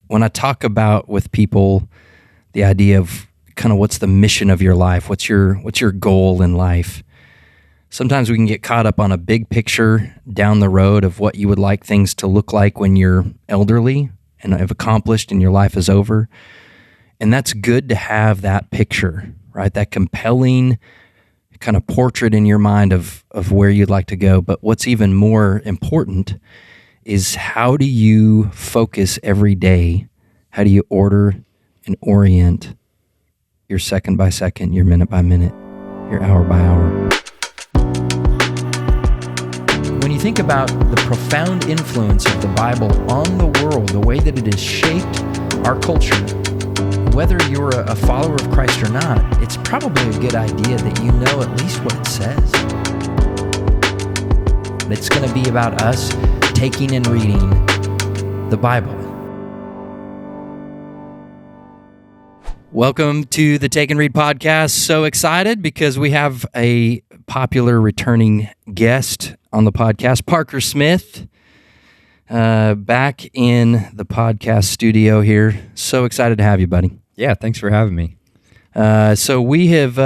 when I talk about with people the idea of kind of what's the mission of your life, what's your goal in life, sometimes we can get caught up on a big picture down the road of what you would like things to look like when you're elderly and have accomplished and your life is over. And that's good to have that picture, right? That compelling kind of portrait in your mind of where you'd like to go. But what's even more important is, how do you focus every day? How do you order and orient your second by second, your minute by minute, your hour by hour? When you think about the profound influence of the Bible on the world, the way that it has shaped our culture, whether you're a follower of Christ or not, it's probably a good idea that you know at least what it says. It's going to be about us taking and reading the Bible. Welcome to the Take and Read podcast. So excited because we have a popular returning guest on the podcast, Parker Smith, back in the podcast studio here. So excited to have you, buddy. Yeah, thanks for having me. So we have,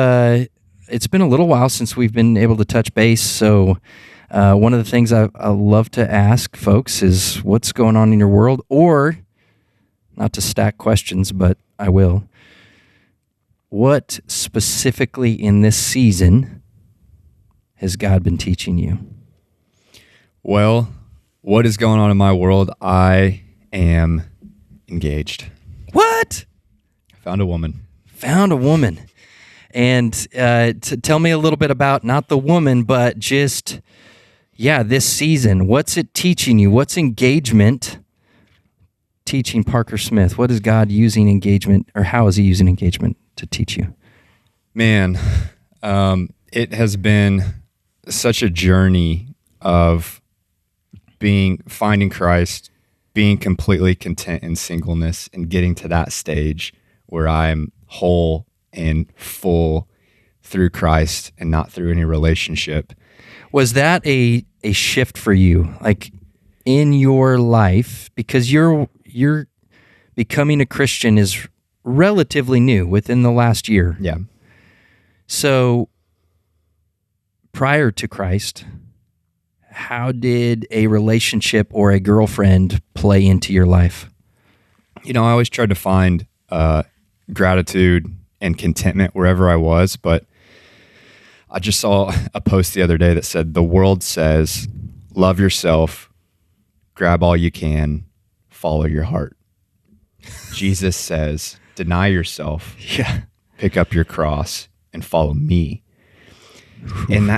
it's been a little while since we've been able to touch base. So one of the things I love to ask folks is, what's going on in your world? Or, not to stack questions, but I will. What specifically in this season has God been teaching you? Well, what is going on in my world? I am engaged. What? Found a woman. And tell me a little bit about, not the woman, but just, this season. What's it teaching you? What's engagement teaching Parker Smith? What is God using engagement, or how is he using engagement to teach you? Man, it has been such a journey of finding Christ, being completely content in singleness, and getting to that stage where I'm whole and full through Christ and not through any relationship. Was that a shift for you, like in your life? Because you're becoming a Christian is relatively new, within the last year. Yeah. So prior to Christ, how did a relationship or a girlfriend play into your life? I always tried to find gratitude and contentment wherever I was, but I just saw a post the other day that said, the world says, love yourself, grab all you can, follow your heart. Jesus says, deny yourself, pick up your cross, and follow me. And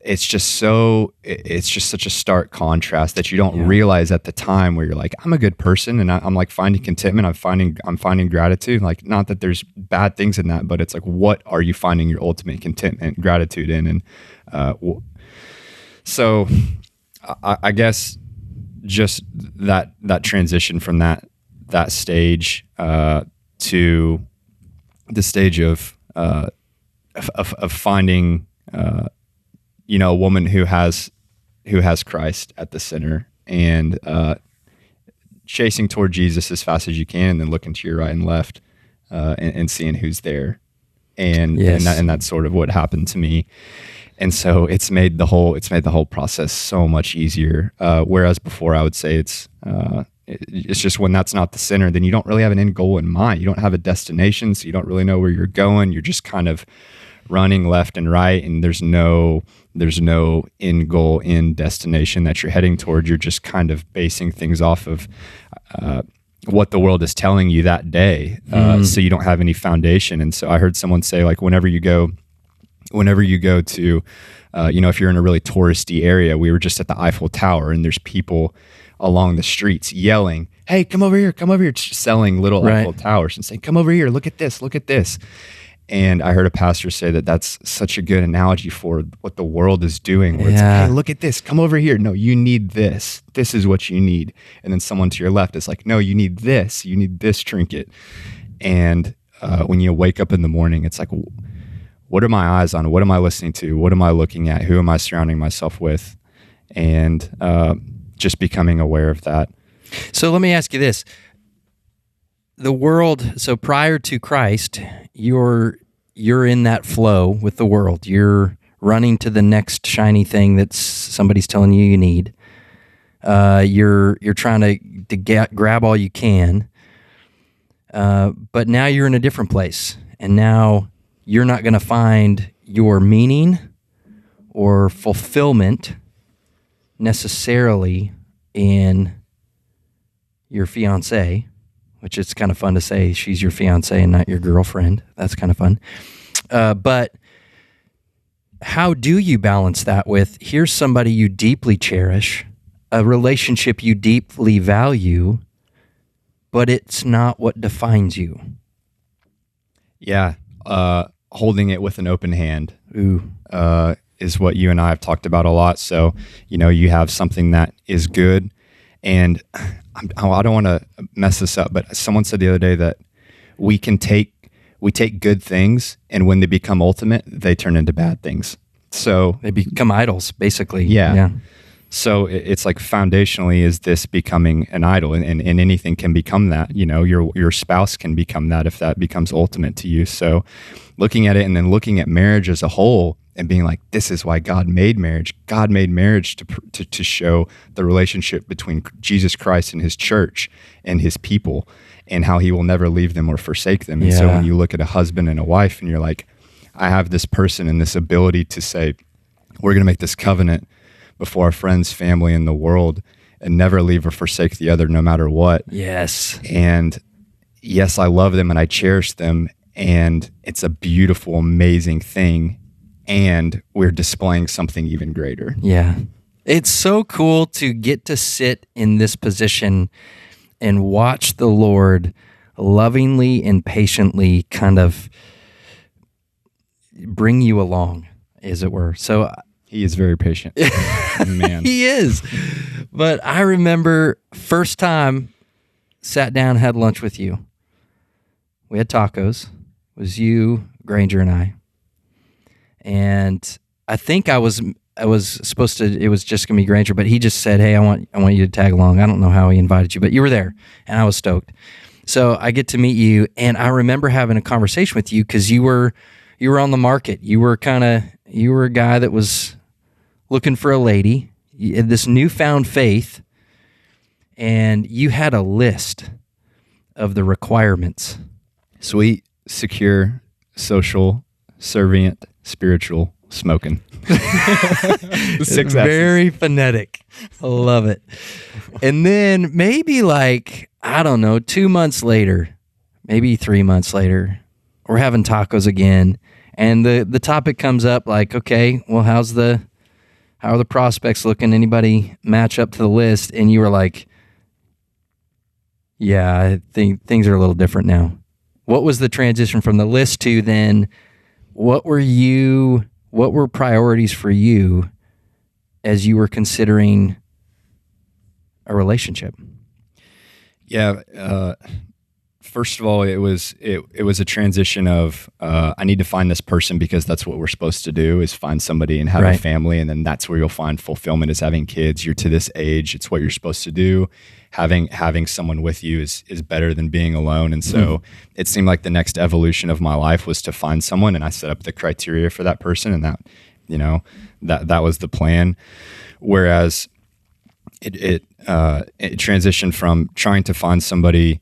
it's just such a stark contrast that you don't realize at the time, where you're like, I'm a good person and I'm like finding contentment. I'm finding gratitude. Like, not that there's bad things in that, but it's like, what are you finding your ultimate contentment, gratitude in? And so I guess just that transition from that stage to the stage of finding a woman who has Christ at the center, and chasing toward Jesus as fast as you can, and then looking to your right and left and seeing who's there, and that's sort of what happened to me. And so it's made the whole process so much easier. Whereas before, I would say it's just, when that's not the center, then you don't really have an end goal in mind. You don't have a destination, so you don't really know where you're going. You're just kind of running left and right, and there's no end goal, end destination that you're heading toward. You're just kind of basing things off of what the world is telling you that day. So you don't have any foundation. And so I heard someone say, like, whenever you go to, if you're in a really touristy area, we were just at the Eiffel Tower, and there's people along the streets yelling, "Hey, come over here, selling little Eiffel Towers and saying, "Come over here, look at this." And I heard a pastor say that that's such a good analogy for what the world is doing, where it's like, "Hey, look at this, come over here. No, you need this. This is what you need." And then someone to your left is like, "No, you need this trinket." And when you wake up in the morning, it's like, what are my eyes on? What am I listening to? What am I looking at? Who am I surrounding myself with? And just becoming aware of that. So let me ask you this. the world, so prior to Christ, you're in that flow with the world. You're running to the next shiny thing that somebody's telling you need. You're trying to grab all you can. But now you're in a different place, and now you're not going to find your meaning or fulfillment necessarily in your fiance, which is kind of fun to say she's your fiance and not your girlfriend. That's kind of fun. But how do you balance that with, here's somebody you deeply cherish, a relationship you deeply value, but it's not what defines you? Yeah. Holding it with an open hand. Ooh. Is what you and I have talked about a lot. So, you have something that is good, and I don't want to mess this up, but someone said the other day that we take good things, and when they become ultimate, they turn into bad things. So they become idols, basically. Yeah. So it's like foundationally, is this becoming an idol? And anything can become that. Your spouse can become that if that becomes ultimate to you. So looking at it, and then looking at marriage as a whole, and being like, this is why God made marriage. God made marriage to show the relationship between Jesus Christ and his church and his people, and how he will never leave them or forsake them. And so when you look at a husband and a wife, and you're like, I have this person and this ability to say, we're going to make this covenant before our friends, family, and the world, and never leave or forsake the other no matter what. Yes. And yes, I love them and I cherish them, and it's a beautiful, amazing thing. And we're displaying something even greater. Yeah. It's so cool to get to sit in this position and watch the Lord lovingly and patiently kind of bring you along, as it were. So he is very patient. Man. He is. But I remember first time sat down, had lunch with you. We had tacos. It was you, Granger, and I. And I think I was supposed to, it was just going to be Granger, but he just said, hey, I want you to tag along. I don't know how he invited you, but you were there, and I was stoked. So I get to meet you, and I remember having a conversation with you because you were on the market. You were a guy that was looking for a lady, you had this newfound faith, and you had a list of the requirements. Sweet, secure, social, servient, spiritual, smoking. It's very phonetic. I love it. And then maybe 2 months later, maybe 3 months later, we're having tacos again, and the topic comes up like, okay, well, how are the prospects looking? Anybody match up to the list? And you were like, yeah, I think things are a little different now. What was the transition from the list to then? What were priorities for you as you were considering a relationship? Yeah. First of all, it was a transition of I need to find this person because that's what we're supposed to do, is find somebody and have a family, and then that's where you'll find fulfillment, is having kids. You're to this age, it's what you're supposed to do. Having someone with you is better than being alone. And so it seemed like the next evolution of my life was to find someone, and I set up the criteria for that person, and that was the plan. Whereas it transitioned from trying to find somebody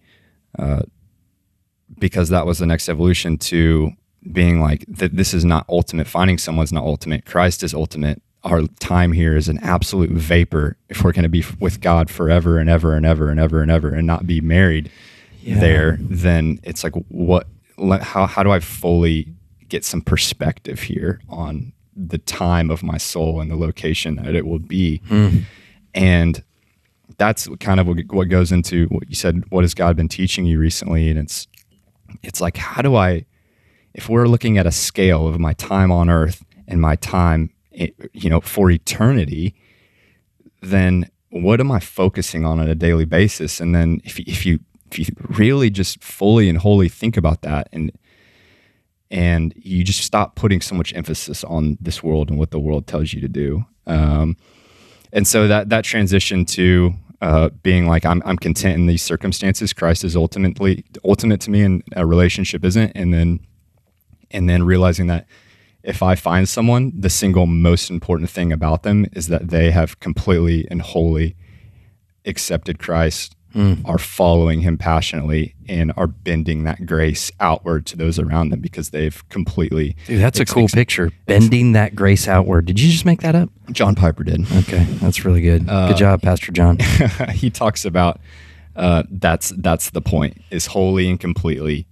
because that was the next evolution, to being like, this is not ultimate. Finding someone's not ultimate. Christ is ultimate. Our time here is an absolute vapor if we're going to be with God forever and ever and ever and ever and ever, and not be married there. Then it's like, how do I fully get some perspective here on the time of my soul and the location that it will be? And that's kind of what goes into what you said. What has God been teaching you recently? And it's like, how do I, if we're looking at a scale of my time on earth and my time, for eternity, then what am I focusing on a daily basis? And then if you really just fully and wholly think about that, and you just stop putting so much emphasis on this world and what the world tells you to do. And so that transition to being like, I'm content in these circumstances. Christ is ultimate to me, and a relationship isn't. And then realizing that if I find someone, the single most important thing about them is that they have completely and wholly accepted Christ, are following him passionately, and are bending that grace outward to those around them because they've completely... Dude, that's a cool picture. Bending that grace outward. Did you just make that up? John Piper did. Okay, that's really good. Good job, Pastor John. He talks about that's the point, is wholly and completely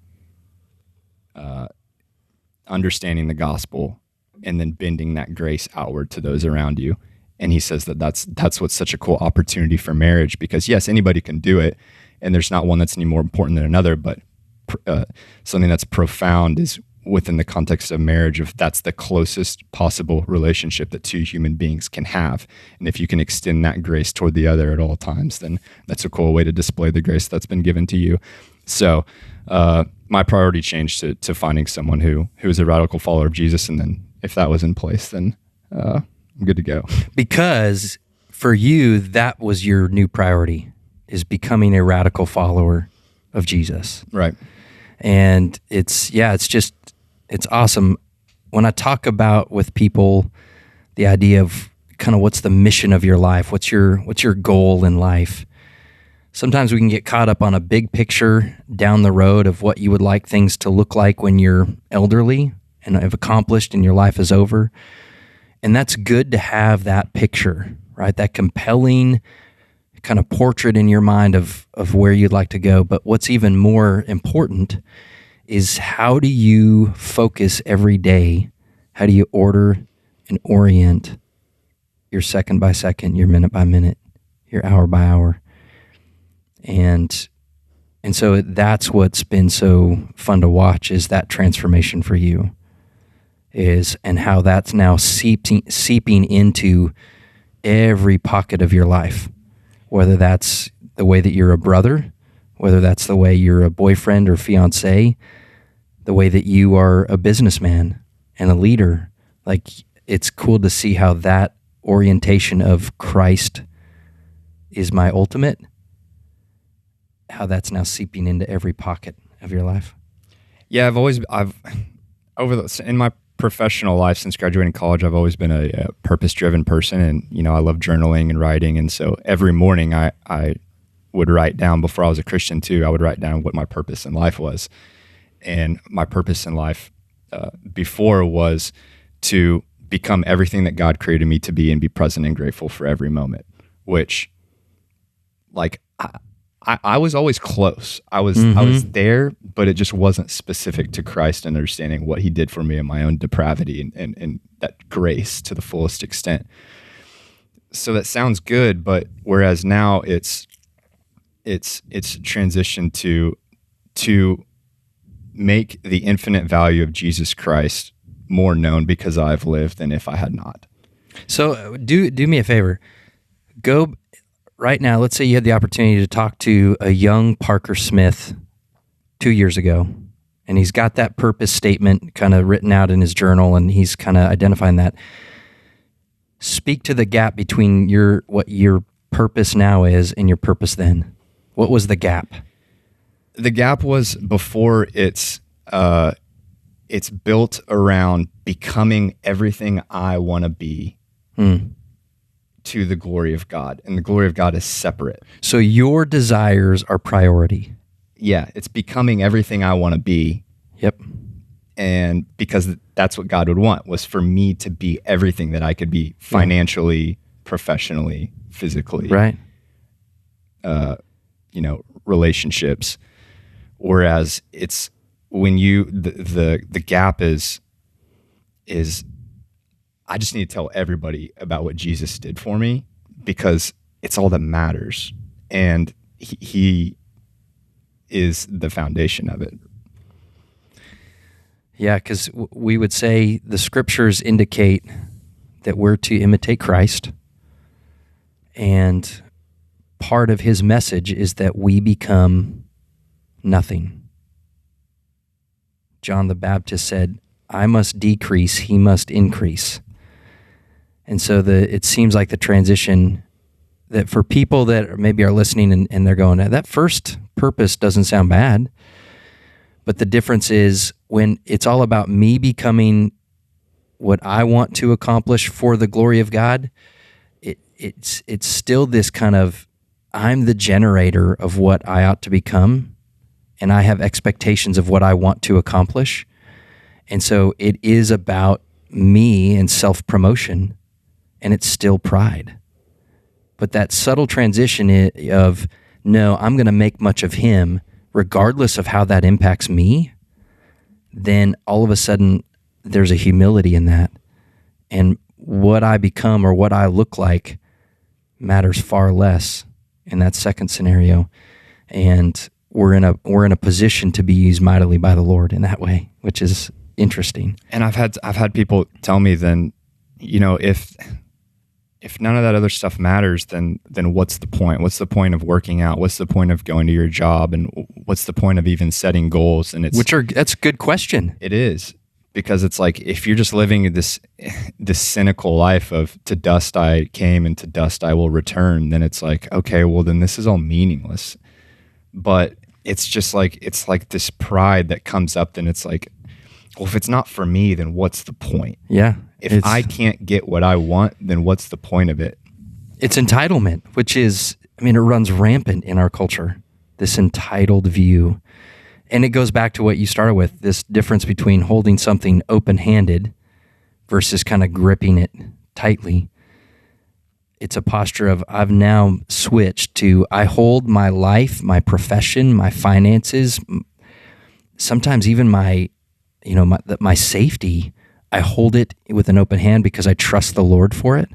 understanding the gospel and then bending that grace outward to those around you. And he says that's what's such a cool opportunity for marriage, because yes, anybody can do it, and there's not one that's any more important than another, but something that's profound is within the context of marriage, if that's the closest possible relationship that two human beings can have. And if you can extend that grace toward the other at all times, then that's a cool way to display the grace that's been given to you. So my priority changed to finding someone who is a radical follower of Jesus. And then if that was in place, then I'm good to go. Because for you, that was your new priority, is becoming a radical follower of Jesus. Right. And it's awesome. When I talk about with people the idea of kind of what's the mission of your life, what's your goal in life, sometimes we can get caught up on a big picture down the road of what you would like things to look like when you're elderly and have accomplished and your life is over. And that's good to have that picture, right? That compelling kind of portrait in your mind of where you'd like to go. But what's even more important is, how do you focus every day? How do you order and orient your second by second, your minute by minute, your hour by hour? And so that's what's been so fun to watch, is that transformation for you, and how that's now seeping into every pocket of your life, whether that's the way that you're a brother, whether that's the way you're a boyfriend or fiance, the way that you are a businessman and a leader. Like, it's cool to see how that orientation of Christ is my ultimate, how that's now seeping into every pocket of your life. Yeah, in my professional life, since graduating college, I've always been a purpose-driven person, and I love journaling and writing. And so every morning I would write down, before I was a Christian too, I would write down what my purpose in life was. And my purpose in life before was to become everything that God created me to be and be present and grateful for every moment, which, like, I was always close. I was there, but it just wasn't specific to Christ and understanding what he did for me in my own depravity and that grace to the fullest extent. So that sounds good, but whereas now it's transitioned to make the infinite value of Jesus Christ more known because I've lived than if I had not. So do me a favor. Go right now, let's say you had the opportunity to talk to a young Parker Smith 2 years ago, and he's got that purpose statement kind of written out in his journal, and he's kind of identifying that. Speak to the gap between what your purpose now is and your purpose then. What was the gap? The gap was, before it's built around becoming everything I want to be. To the glory of God, and the glory of God is separate. So your desires are priority. Yeah, it's becoming everything I want to be. Yep. And because that's what God would want, was for me to be everything that I could be, financially, professionally, physically. Right. Relationships. Whereas it's when the gap is I just need to tell everybody about what Jesus did for me, because it's all that matters. And he is the foundation of it. Yeah, because we would say the scriptures indicate that we're to imitate Christ. And part of his message is that we become nothing. John the Baptist said, I must decrease, he must increase. And so it seems like the transition that for people that maybe are listening and they're going, that first purpose doesn't sound bad, but the difference is when it's all about me becoming what I want to accomplish for the glory of God, it's still this kind of, I'm the generator of what I ought to become, and I have expectations of what I want to accomplish. And so it is about me and self-promotion, and it's still pride. But that subtle transition of, no, I'm going to make much of him, regardless of how that impacts me, then all of a sudden there's a humility in that. And what I become or what I look like matters far less in that second scenario. And we're in a position to be used mightily by the Lord in that way, which is interesting. And I've had people tell me, then, if none of that other stuff matters, then what's the point? What's the point of working out? What's the point of going to your job? And what's the point of even setting goals? And that's a good question. It is, because it's like, if you're just living this cynical life of to dust I came and to dust I will return, then it's like, okay, well then this is all meaningless. But it's just like, it's like this pride that comes up, then it's like, well, if it's not for me, then what's the point? Yeah. If I can't get what I want, then what's the point of it? It's entitlement, which is, it runs rampant in our culture, this entitled view. And it goes back to what you started with, this difference between holding something open-handed versus kind of gripping it tightly. It's a posture of, I've now switched to, I hold my life, my profession, my finances, sometimes even my safety, I hold it with an open hand because I trust the Lord for it,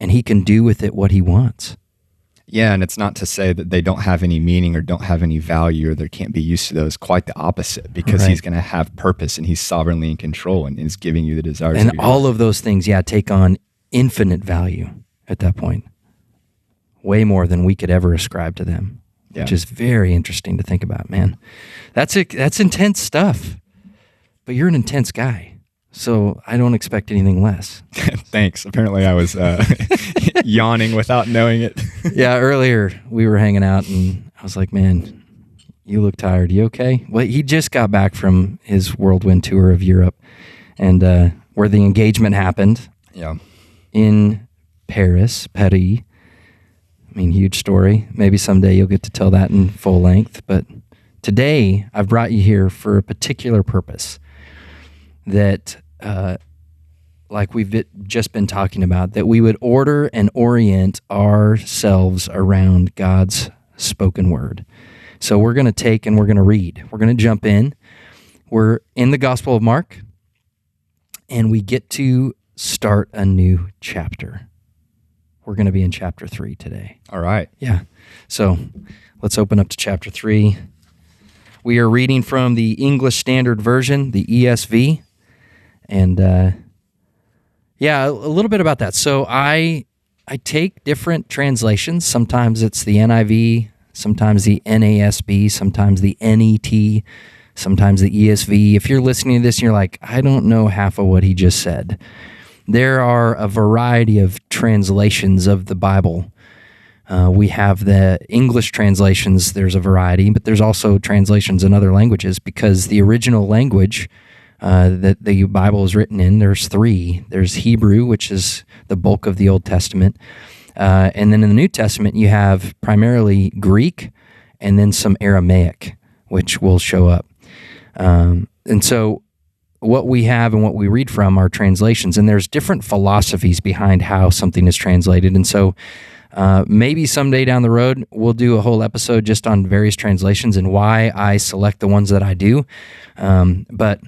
and he can do with it what he wants. Yeah, and it's not to say that they don't have any meaning or don't have any value or there can't be use to those. Quite the opposite, because he's going to have purpose and he's sovereignly in control and is giving you the desires. And all of those things, take on infinite value at that point, way more than we could ever ascribe to them, which is very interesting to think about, man. That's intense stuff, but you're an intense guy. So I don't expect anything less. Thanks. Apparently I was yawning without knowing it. Yeah, earlier we were hanging out and I was like, man, you look tired. You okay? Well, he just got back from his whirlwind tour of Europe, and where the engagement happened. Yeah. In Paris. Huge story. Maybe someday you'll get to tell that in full length. But today I've brought you here for a particular purpose that, like we've just been talking about, that we would order and orient ourselves around God's spoken word. So we're going to take and we're going to read. We're going to jump in. We're in the Gospel of Mark, and we get to start a new chapter. We're going to be in chapter 3 today. All right. Yeah. So let's open up to chapter 3. We are reading from the English Standard Version, the ESV. And a little bit about that. So I take different translations. Sometimes it's the NIV, sometimes the NASB, sometimes the NET, sometimes the ESV. If you're listening to this and you're like, I don't know half of what he just said, there are a variety of translations of the Bible. We have the English translations, there's a variety, but there's also translations in other languages, because the original language that the Bible is written in, there's 3. There's Hebrew, which is the bulk of the Old Testament. And then in the New Testament, you have primarily Greek and then some Aramaic, which will show up. And so what we have and what we read from are translations, and there's different philosophies behind how something is translated. And so maybe someday down the road, we'll do a whole episode just on various translations and why I select the ones that I do. But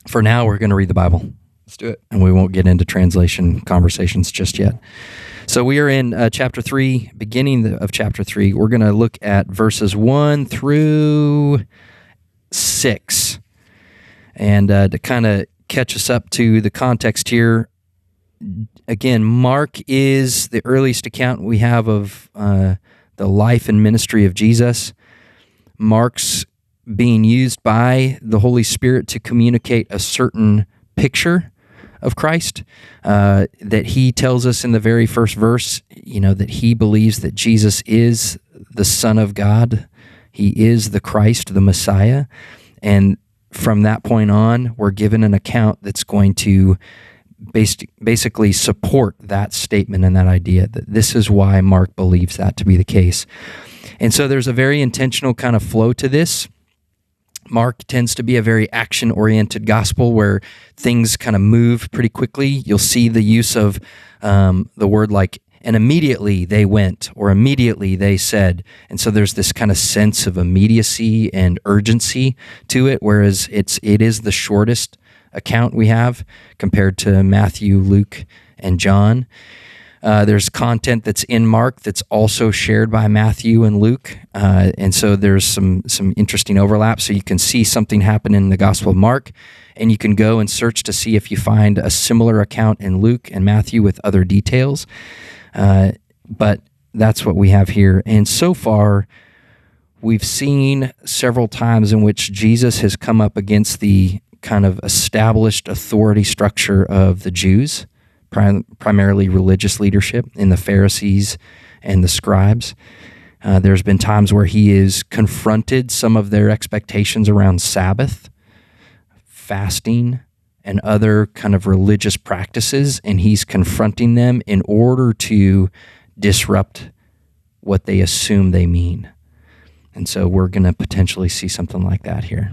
for now, we're going to read the Bible. Let's do it. And we won't get into translation conversations just yet. So we are in chapter 3, beginning of chapter 3. We're going to look at verses 1 through 6. And to kind of catch us up to the context here, again, Mark is the earliest account we have of the life and ministry of Jesus. Mark's being used by the Holy Spirit to communicate a certain picture of Christ, that he tells us in the very first verse, that he believes that Jesus is the Son of God. He is the Christ, the Messiah. And from that point on, we're given an account that's going to basically support that statement and that idea that this is why Mark believes that to be the case. And so there's a very intentional kind of flow to this. Mark tends to be a very action-oriented gospel where things kind of move pretty quickly. You'll see the use of the word like, and immediately they went, or immediately they said. And so there's this kind of sense of immediacy and urgency to it, whereas it is the shortest account we have compared to Matthew, Luke, and John. There's content that's in Mark that's also shared by Matthew and Luke, and so there's some interesting overlap. So you can see something happen in the Gospel of Mark, and you can go and search to see if you find a similar account in Luke and Matthew with other details. But that's what we have here. And so far, we've seen several times in which Jesus has come up against the kind of established authority structure of the Jews, primarily religious leadership in the Pharisees and the scribes. There's been times where he has confronted some of their expectations around Sabbath, fasting, and other kind of religious practices, and he's confronting them in order to disrupt what they assume they mean. And so we're going to potentially see something like that here.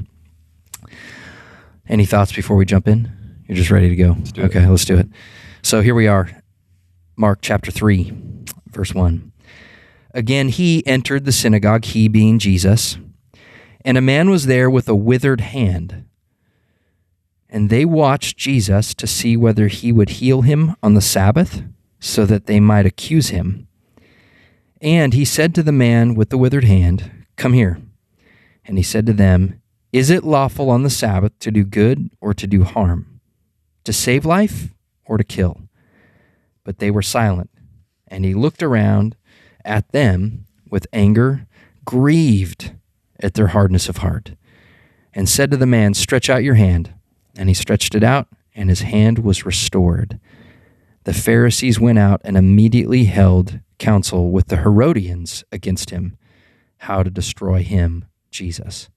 Any thoughts before we jump in? You're just ready to go? Let's do it. So here we are, Mark chapter 3, verse 1. Again, he entered the synagogue, he being Jesus, and a man was there with a withered hand. And they watched Jesus to see whether he would heal him on the Sabbath, so that they might accuse him. And he said to the man with the withered hand, "Come here." And he said to them, "Is it lawful on the Sabbath to do good or to do harm, to save life or to kill?" But they were silent. And he looked around at them with anger, grieved at their hardness of heart, and said to the man, "Stretch out your hand." And he stretched it out, and his hand was restored. The Pharisees went out and immediately held counsel with the Herodians against him, how to destroy him, Jesus.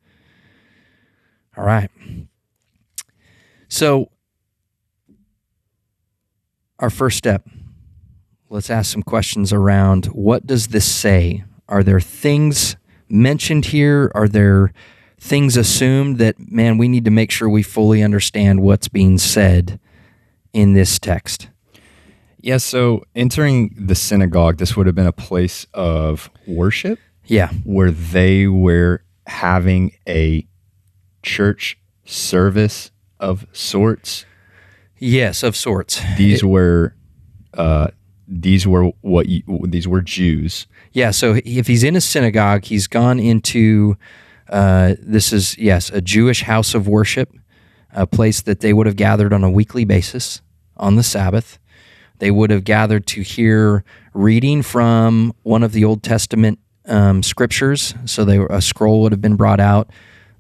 All right. So, our first step, let's ask some questions around what does this say? Are there things mentioned here? Are there things assumed that, man, we need to make sure we fully understand what's being said in this text? Yeah, so entering the synagogue, this would have been a place of worship. Yeah. Where they were having a church service of sorts. Yes, of sorts. These were Jews. Yeah, so if he's in a synagogue, he's gone into this is, yes, a Jewish house of worship, a place that they would have gathered on a weekly basis on the Sabbath. They would have gathered to hear reading from one of the Old Testament scriptures. So a scroll would have been brought out.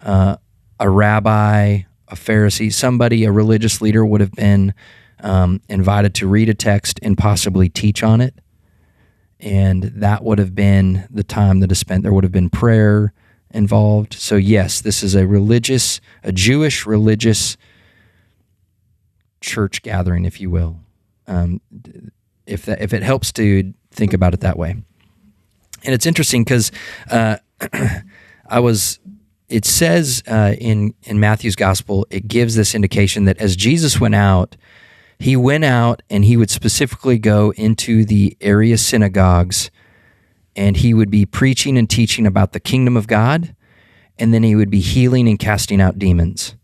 A rabbi, a Pharisee, a religious leader would have been invited to read a text and possibly teach on it. And that would have been the time that is spent. There would have been prayer involved. So yes, this is a Jewish religious church gathering, if you will. If it helps to think about it that way. And it's interesting because it says in Matthew's gospel, it gives this indication that as Jesus went out, he went out and he would specifically go into the area synagogues and he would be preaching and teaching about the kingdom of God, and then he would be healing and casting out demons.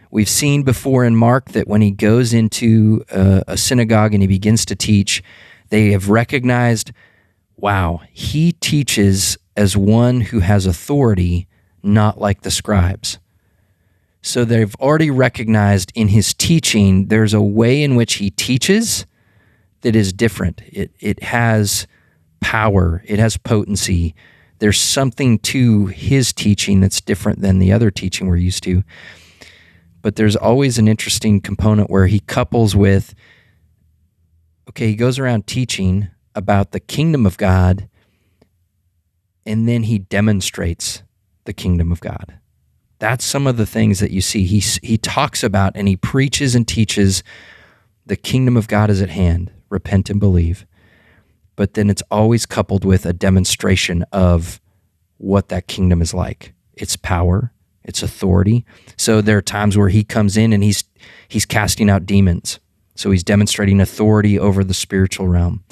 We've seen before in Mark that when he goes into a synagogue and he begins to teach, they have recognized, wow, he teaches as one who has authority, not like the scribes. So they've already recognized in his teaching, there's a way in which he teaches that is different. It has power. It has potency. There's something to his teaching that's different than the other teaching we're used to. but there's always an interesting component where he couples with, okay, he goes around teaching about the kingdom of God, and then he demonstrates the kingdom of God. That's some of the things that you see. He talks about and he preaches and teaches the kingdom of God is at hand. Repent and believe. But then it's always coupled with a demonstration of what that kingdom is like. Its power, its authority. So there are times where he comes in and he's casting out demons. So he's demonstrating authority over the spiritual realm.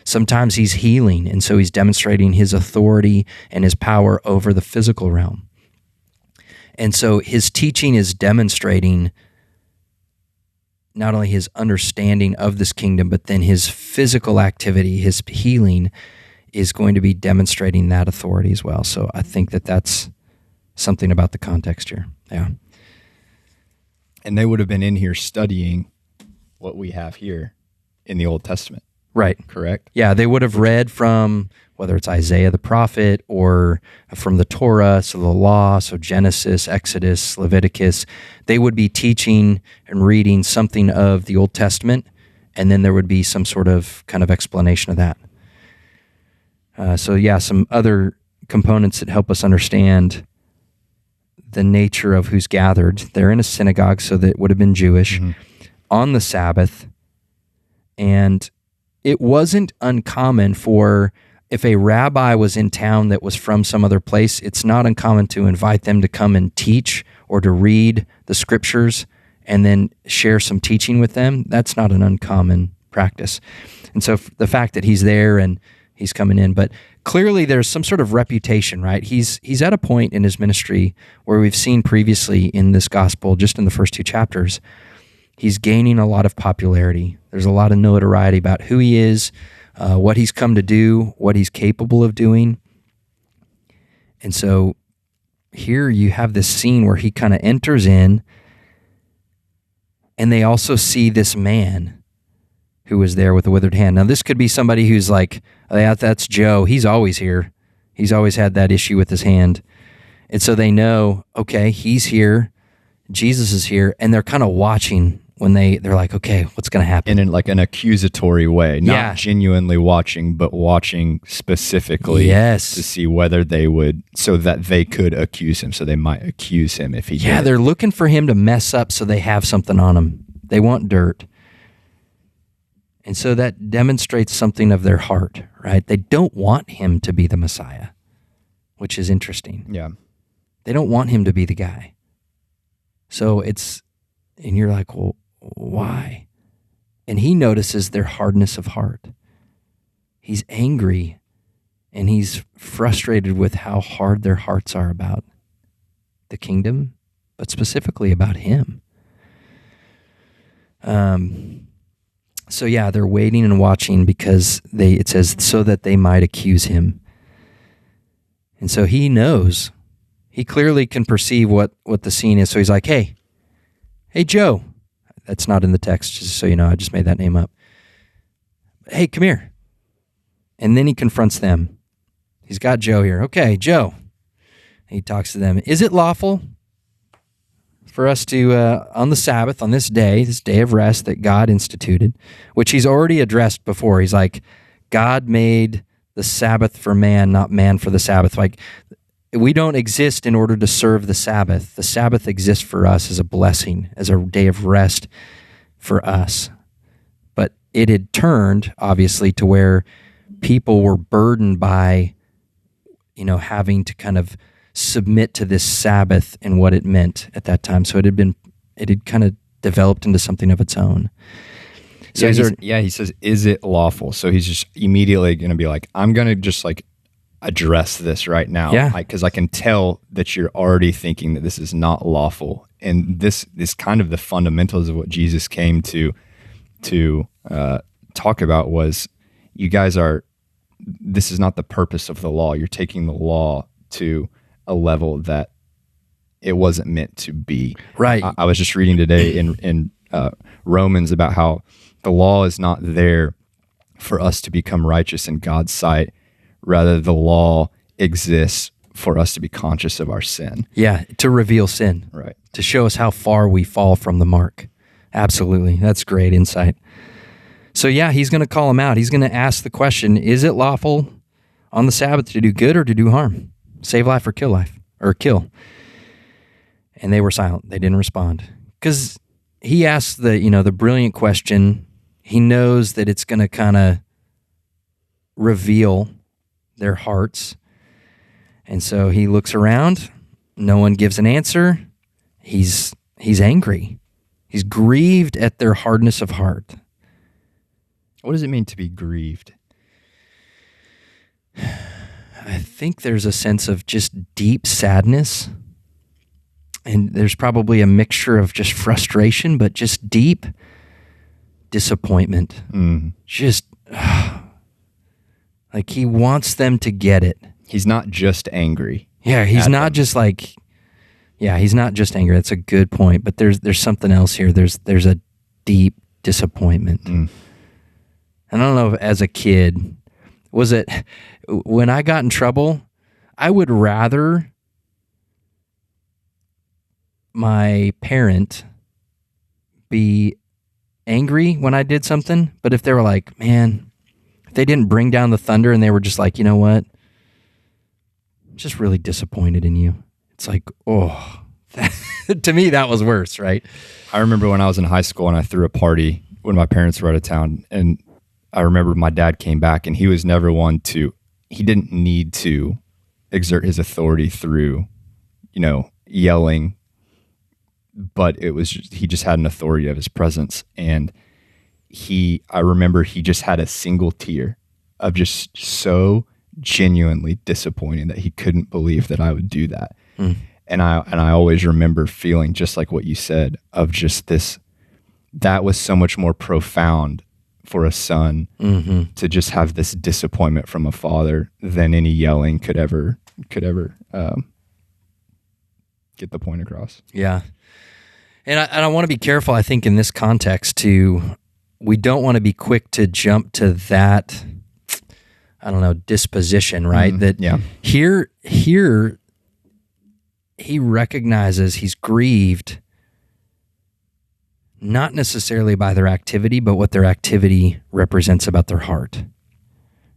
Sometimes he's healing, and so he's demonstrating his authority and his power over the physical realm. And so his teaching is demonstrating not only his understanding of this kingdom, but then his physical activity, his healing, is going to be demonstrating that authority as well. So I think that that's something about the context here. Yeah. And they would have been in here studying what we have here in the Old Testament. Right. Correct? Yeah, they would have read from, whether it's Isaiah the prophet or from the Torah, so the law, so Genesis, Exodus, Leviticus. They would be teaching and reading something of the Old Testament, and then there would be some sort of kind of explanation of that. Some other components that help us understand the nature of who's gathered. They're in a synagogue, so that would have been Jewish, on the Sabbath, and it wasn't uncommon for, if a rabbi was in town that was from some other place, it's not uncommon to invite them to come and teach or to read the scriptures and then share some teaching with them. That's not an uncommon practice. And so the fact that he's there and he's coming in, but clearly there's some sort of reputation, right? He's at a point in his ministry where we've seen previously in this gospel, just in the first 2 chapters, he's gaining a lot of popularity. There's a lot of notoriety about who he is, what he's come to do, what he's capable of doing. And so here you have this scene where he kind of enters in, and they also see this man who was there with a withered hand. Now, this could be somebody who's like, oh, yeah, that's Joe. He's always here. He's always had that issue with his hand. And so they know, okay, he's here, Jesus is here, and they're kind of watching when they're like, okay, what's going to happen? In like an accusatory way, not genuinely watching, but watching specifically to see whether they would, so that they could accuse him, so they might accuse him if he did. Yeah, they're looking for him to mess up so they have something on him. They want dirt. And so that demonstrates something of their heart, right? They don't want him to be the Messiah, which is interesting. Yeah. They don't want him to be the guy. So and you're like, well, why? And he notices their hardness of heart. He's angry and he's frustrated with how hard their hearts are about the kingdom, but specifically about him. They're waiting and watching because it says, so that they might accuse him. And so he knows, he clearly can perceive what the scene is. So he's like, hey, Joe. That's not in the text, just so you know. I just made that name up. Hey, come here. And then he confronts them. He's got Joe here. Okay, Joe. He talks to them. Is it lawful for us to, on the Sabbath, on this day of rest that God instituted, which he's already addressed before. He's like, God made the Sabbath for man, not man for the Sabbath. Like, we don't exist in order to serve the Sabbath. The Sabbath exists for us as a blessing, as a day of rest for us. But it had turned, obviously, to where people were burdened by, having to kind of submit to this Sabbath and what it meant at that time. So it had kind of developed into something of its own. So he says, is it lawful? So he's just immediately going to be like, I'm going to just like address this right now. Yeah. Because I can tell that you're already thinking that this is not lawful. And this is kind of the fundamentals of what Jesus came to talk about was, you guys this is not the purpose of the law. You're taking the law to a level that it wasn't meant to be. Right. I was just reading today in Romans about how the law is not there for us to become righteous in God's sight. Rather, the law exists for us to be conscious of our sin. Yeah, to reveal sin. Right. to show us how far we fall from the mark. Absolutely. That's great insight. So yeah, he's going to call him out. He's going to ask the question, is it lawful on the Sabbath to do good or to do harm? Save life or kill life, or kill? And they were silent. They didn't respond. Because he asked the brilliant question. He knows that it's going to kind of reveal their hearts. And so he looks around. No one gives an answer. He's angry. He's grieved at their hardness of heart. What does it mean to be grieved? I think there's a sense of just deep sadness. And there's probably a mixture of just frustration, but just deep disappointment. Just like he wants them to get it. He's not just angry. Yeah, he's not just like, he's not just angry. That's a good point. But there's something else here. There's a deep disappointment. And I don't know if as a kid, was it when I got in trouble, I would rather my parent be angry when I did something, but if they were like, man, if they didn't bring down the thunder and they were just like, you know what, I'm just really disappointed in you. It's like, oh, to me, that was worse, right? I remember when I was in high school and I threw a party when my parents were out of town, and I remember my dad came back and he was never one to, he didn't need to exert his authority through, yelling, but it was he just had an authority of his presence. And I remember he just had a single tear of just so genuinely disappointed that he couldn't believe that I would do that. And I always remember feeling just like what you said of just this, that was so much more profound for a son to just have this disappointment from a father than any yelling could ever get the point across. Yeah. And I want to be careful, I think, in this context too. We don't want to be quick to jump to that, disposition, right? Here he recognizes he's grieved, not necessarily by their activity, but what their activity represents about their heart,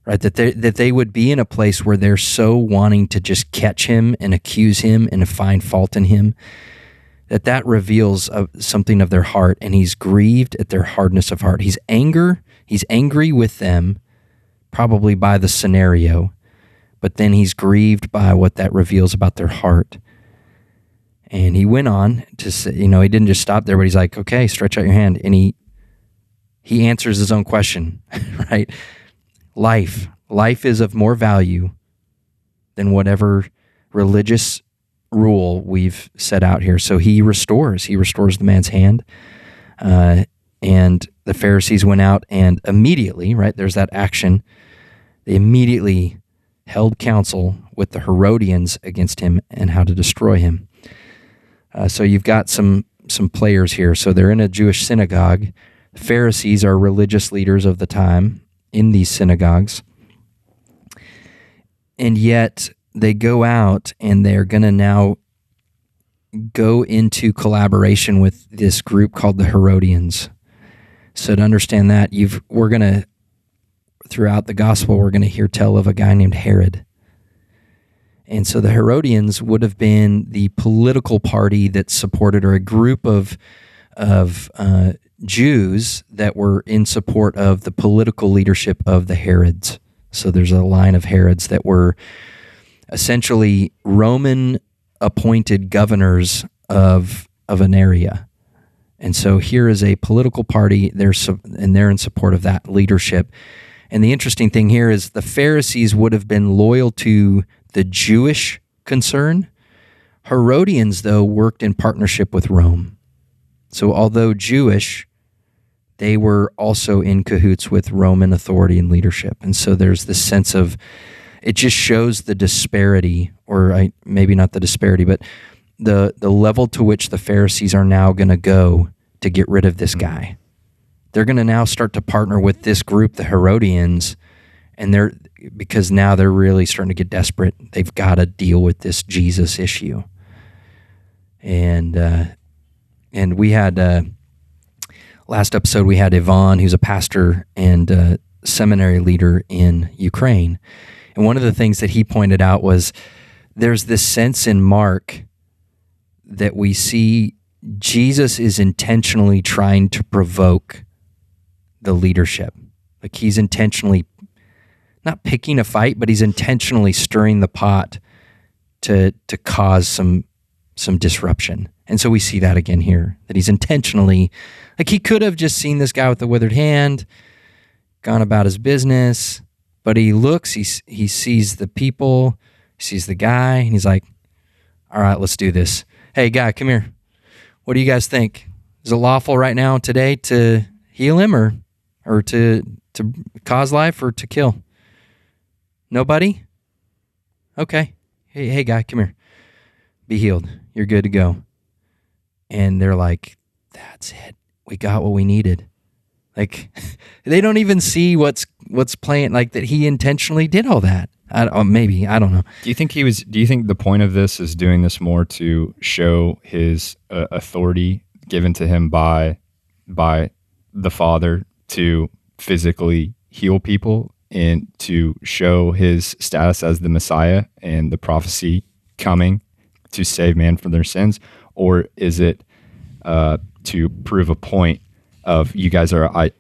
right? That they would be in a place where they're so wanting to just catch him and accuse him and find fault in him, that reveals something of their heart, and he's grieved at their hardness of heart. He's angry with them, probably by the scenario, but then he's grieved by what that reveals about their heart. And he went on to say, he didn't just stop there, but he's like, okay, stretch out your hand. And he answers his own question, right? Life is of more value than whatever religious rule we've set out here. So he restores the man's hand. And the Pharisees went out and immediately, right, there's that action. They immediately held counsel with the Herodians against him and how to destroy him. So you've got some players here. So they're in a Jewish synagogue. The Pharisees are religious leaders of the time in these synagogues. And yet they go out and they're going to now go into collaboration with this group called the Herodians. So to understand that, throughout the gospel, we're going to hear tell of a guy named Herod. And so the Herodians would have been the political party that supported, or a group of Jews that were in support of the political leadership of the Herods. So there's a line of Herods that were essentially Roman appointed governors of an area. And so here is a political party, and they're in support of that leadership. And the interesting thing here is the Pharisees would have been loyal to the Jewish concern. Herodians, though, worked in partnership with Rome. So although Jewish, they were also in cahoots with Roman authority and leadership. And so there's this sense of, it just shows the disparity, or maybe not the disparity, but the level to which the Pharisees are now going to go to get rid of this guy. They're going to now start to partner with this group, the Herodians, because now they're really starting to get desperate. They've got to deal with this Jesus issue. And we had last episode we had Ivan, who's a pastor and seminary leader in Ukraine. And one of the things that he pointed out was there's this sense in Mark that we see Jesus is intentionally trying to provoke the leadership. Like he's intentionally not picking a fight, but he's intentionally stirring the pot to cause some disruption. And so we see that again here, that he's intentionally, like he could have just seen this guy with the withered hand, gone about his business, but he looks, he sees the people, he sees the guy, and he's like, all right, let's do this. Hey, guy, come here. What do you guys think? Is it lawful right now today to heal him or to cause life or to kill? Nobody? Okay. Hey, guy, come here. Be healed. You're good to go. And they're like, that's it. We got what we needed. Like, they don't even see what's playing, like that he intentionally did all that. Maybe, I don't know. Do you think the point of this is doing this more to show his authority given to him by the Father to physically heal people and to show his status as the Messiah and the prophecy coming to save man from their sins? Or is it to prove a point of you guys are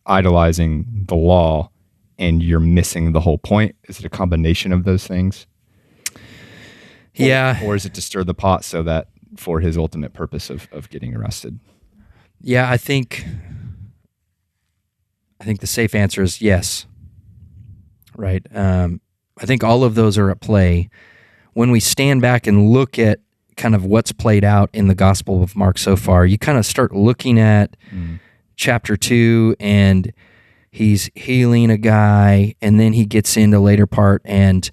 idolizing the law and you're missing the whole point? Is it a combination of those things? Yeah. Or is it to stir the pot so that for his ultimate purpose of getting arrested? Yeah, I think the safe answer is yes. Right. I think all of those are at play. When we stand back and look at kind of what's played out in the Gospel of Mark so far, you kind of start looking at chapter 2, and he's healing a guy, and then he gets into later part, and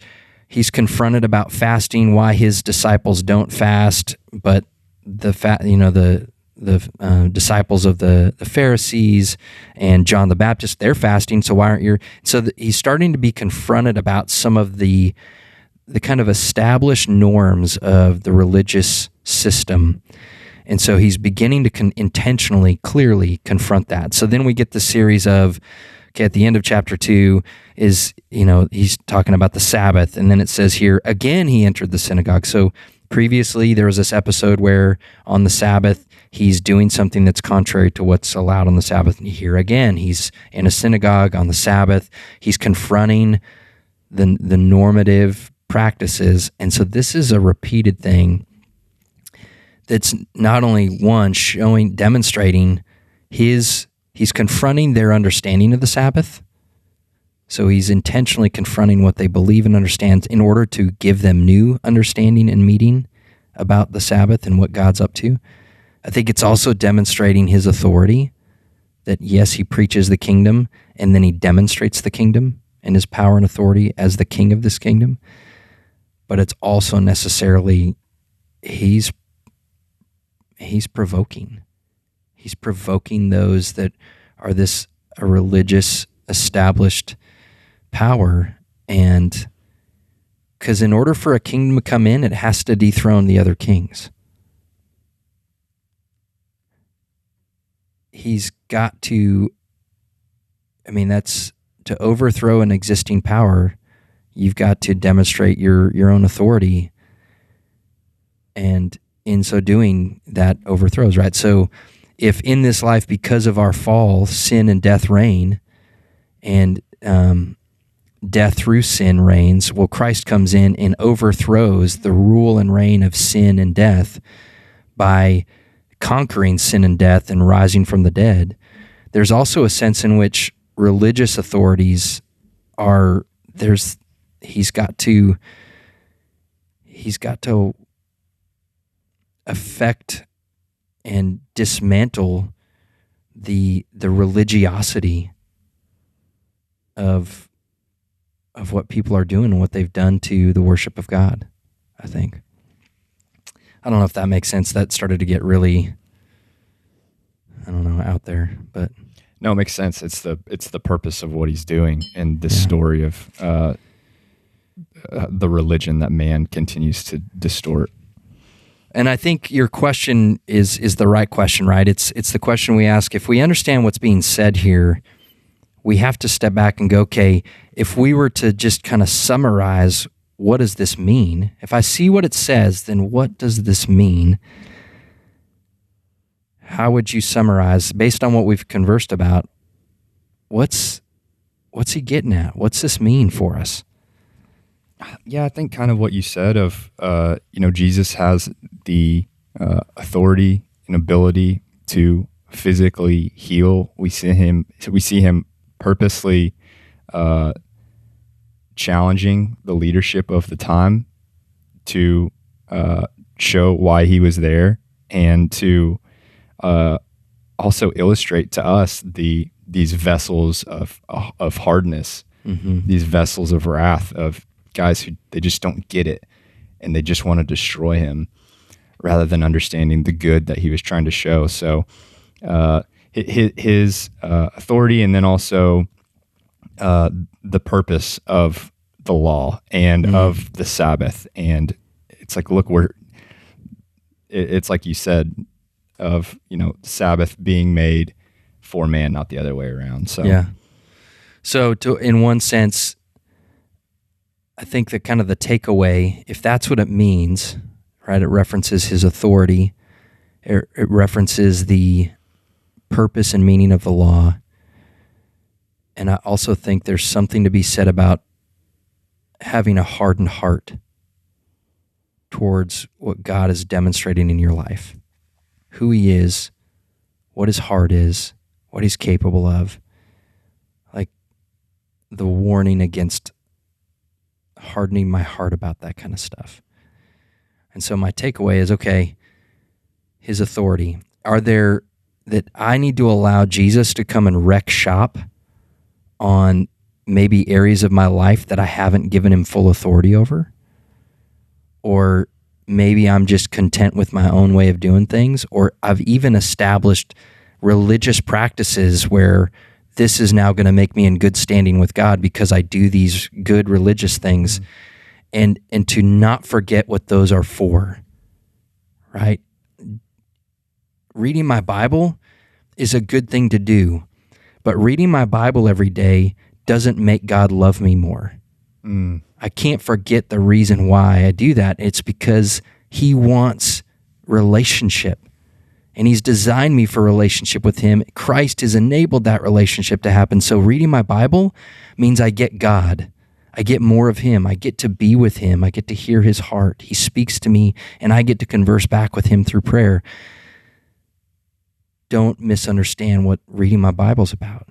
he's confronted about fasting, why his disciples don't fast, but the disciples of the Pharisees and John the Baptist, they're fasting, so why aren't you? So he's starting to be confronted about some of the kind of established norms of the religious system. And so he's beginning to intentionally, clearly confront that. So then we get the series of, okay, at the end of chapter 2 is, he's talking about the Sabbath. And then it says here, again, he entered the synagogue. So previously there was this episode where on the Sabbath, he's doing something that's contrary to what's allowed on the Sabbath. And here again, he's in a synagogue on the Sabbath. He's confronting the normative practices. And so this is a repeated thing that's not only demonstrating he's confronting their understanding of the Sabbath. So he's intentionally confronting what they believe and understand in order to give them new understanding and meaning about the Sabbath and what God's up to. I think it's also demonstrating his authority, that yes, he preaches the kingdom and then he demonstrates the kingdom and his power and authority as the king of this kingdom. But it's also necessarily, he's provoking. He's provoking those that are a religious established power. And because in order for a kingdom to come in, it has to dethrone the other kings. He's got to, that's to overthrow an existing power. You've got to demonstrate your own authority, and in so doing, that overthrows, right? So if in this life, because of our fall, sin and death reign, and death through sin reigns, well, Christ comes in and overthrows the rule and reign of sin and death by conquering sin and death and rising from the dead. There's also a sense in which religious authorities he's got to affect and dismantle the religiosity of what people are doing and what they've done to the worship of God, I think. I don't know if that makes sense. That started to get really, out there, but no, it makes sense. It's the purpose of what he's doing in this story of the religion that man continues to distort. And I think your question is the right question, right? It's the question we ask. If we understand what's being said here, we have to step back and go, okay, if we were to just kind of summarize, what does this mean? If I see what it says, then what does this mean? How would you summarize, based on what we've conversed about, what's he getting at? What's this mean for us? Yeah, I think kind of what you said of, Jesus has the authority and ability to physically heal. We see him purposely challenging the leadership of the time to show why he was there, and to also illustrate to us these vessels of hardness, these vessels of wrath, of guys who they just don't get it and they just want to destroy him, rather than understanding the good that he was trying to show. So his authority, and then also the purpose of the law and of the Sabbath. And it's like, look, it's like you said, of, Sabbath being made for man, not the other way around. So, yeah. So in one sense, I think that kind of the takeaway, if that's what it means, right? It references his authority. It references the purpose and meaning of the law. And I also think there's something to be said about having a hardened heart towards what God is demonstrating in your life, who he is, what his heart is, what he's capable of. Like the warning against hardening my heart about that kind of stuff. And so my takeaway is, okay, his authority. Are there that I need to allow Jesus to come and wreck shop on maybe areas of my life that I haven't given him full authority over? Or maybe I'm just content with my own way of doing things, or I've even established religious practices where this is now going to make me in good standing with God because I do these good religious things, and to not forget what those are for, right? Reading my Bible is a good thing to do, but reading my Bible every day doesn't make God love me more. I can't forget the reason why I do that. It's because he wants relationship, and he's designed me for relationship with him. Christ has enabled that relationship to happen. So reading my Bible means I get God. I get more of him. I get to be with him. I get to hear his heart. He speaks to me, and I get to converse back with him through prayer. Don't misunderstand what reading my Bible's about.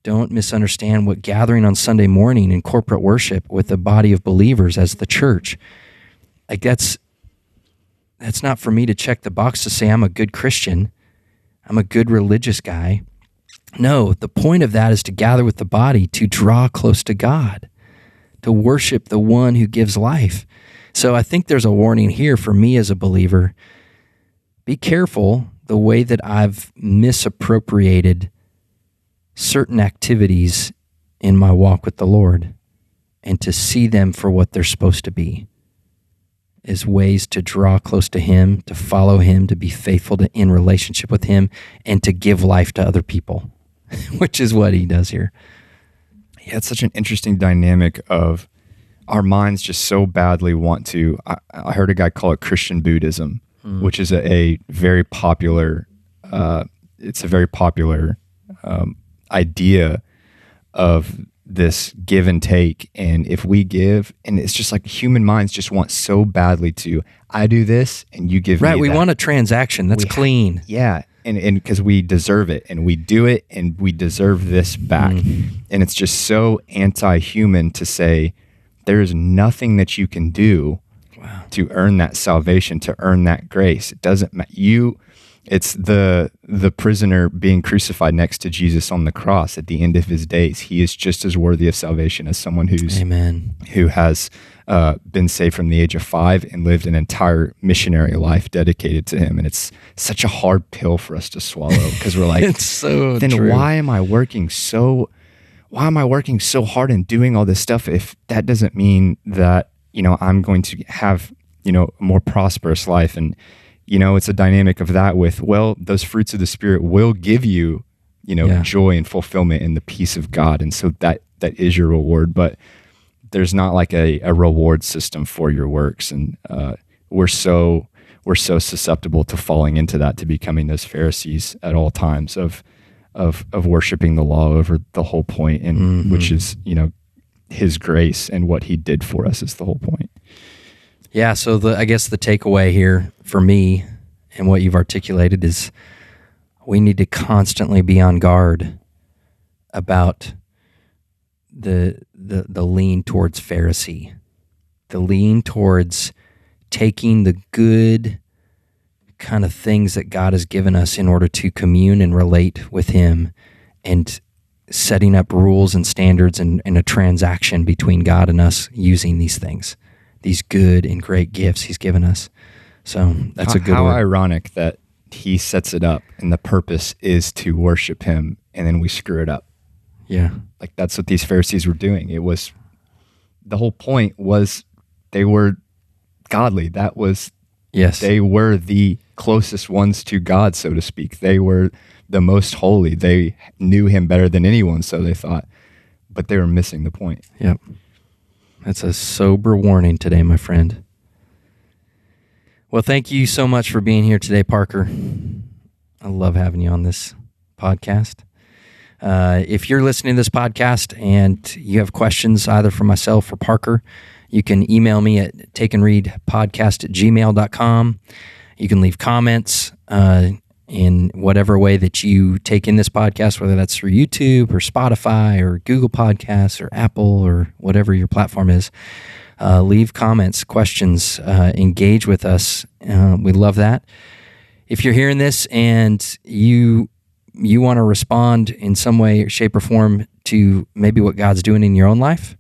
Don't misunderstand what gathering on Sunday morning in corporate worship with a body of believers as the church. Like that's not for me to check the box to say I'm a good Christian. I'm a good religious guy. No, the point of that is to gather with the body, to draw close to God, to worship the one who gives life. So I think there's a warning here for me as a believer. Be careful the way that I've misappropriated certain activities in my walk with the Lord, and to see them for what they're supposed to be, is ways to draw close to him, to follow him, to be faithful in relationship with him, and to give life to other people, which is what he does here. Yeah, it's such an interesting dynamic of our minds just so badly want to. I heard a guy call it Christian Buddhism, which is a very popular. It's a very popular idea of this give and take. And if we give, and it's just like human minds just want so badly to, I do this and you give me that. Right, we want a transaction that's clean. Yeah, and because we deserve it, and we do it, and we deserve this back. And it's just so anti-human to say there is nothing that you can do to earn that salvation, to earn that grace. It doesn't matter. It's the prisoner being crucified next to Jesus on the cross at the end of his days. He is just as worthy of salvation as someone who has been saved from the age of 5 and lived an entire missionary life dedicated to him. And it's such a hard pill for us to swallow, because we're like, it's so then true. why am I working so hard and doing all this stuff if that doesn't mean that, I'm going to have a more prosperous life. And, it's a dynamic of that with, those fruits of the Spirit will give you, joy and fulfillment and the peace of God. And so that is your reward, but there's not like a reward system for your works. And we're so susceptible to falling into that, to becoming those Pharisees at all times of worshiping the law over the whole point, and which is, his grace and what he did for us is the whole point. Yeah. So I guess the takeaway here for me and what you've articulated is we need to constantly be on guard about the lean towards Pharisee, the lean towards taking the good kind of things that God has given us in order to commune and relate with him, and setting up rules and standards and a transaction between God and us using these things, these good and great gifts he's given us. So that's a good How word. ironic that he sets it up and the purpose is to worship him, and then we screw it up. Yeah. Like that's what these Pharisees were doing. The whole point was they were godly. Yes. They were the closest ones to God, so to speak. They were the most holy. They knew him better than anyone, so they thought, but they were missing the point. Yep. That's a sober warning today, my friend. Well, thank you so much for being here today, Parker. I love having you on this podcast. If you're listening to this podcast and you have questions either for myself or Parker, you can email me at takeandreadpodcast@gmail.com. You can leave comments in whatever way that you take in this podcast, whether that's through YouTube or Spotify or Google Podcasts or Apple or whatever your platform is. Leave comments, questions, engage with us. We love that. If you're hearing this and you want to respond in some way, shape, or form to maybe what God's doing in your own life,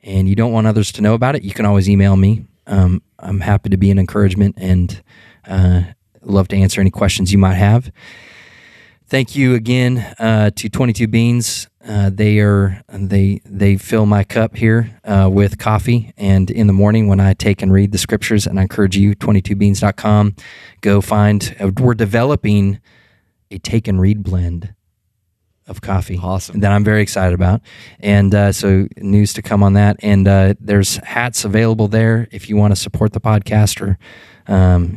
and you don't want others to know about it, you can always email me. I'm happy to be an encouragement and love to answer any questions you might have. Thank you again to 22 Beans. They fill my cup here with coffee, and in the morning when I take and read the scriptures, and I encourage you, 22beans.com, go find. We're developing a take and read blend of coffee. Awesome. That I'm very excited about. And so news to come on that. And there's hats available there if you want to support the podcast, or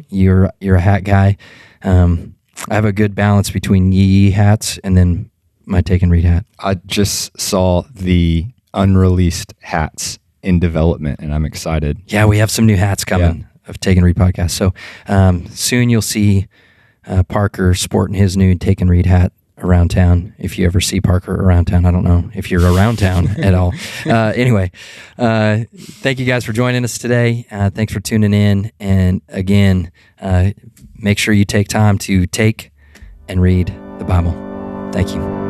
you're a hat guy. I have a good balance between yee hats and then my take and read hat. I just saw the unreleased hats in development, and I'm excited. Yeah, we have some new hats coming of Take and Read podcast. So soon you'll see Parker sporting his new Take and Read hat around town. If you ever see Parker around town, I don't know if you're around town at all. Anyway, thank you guys for joining us today. Thanks for tuning in. And again, make sure you take time to take and read the Bible. Thank you.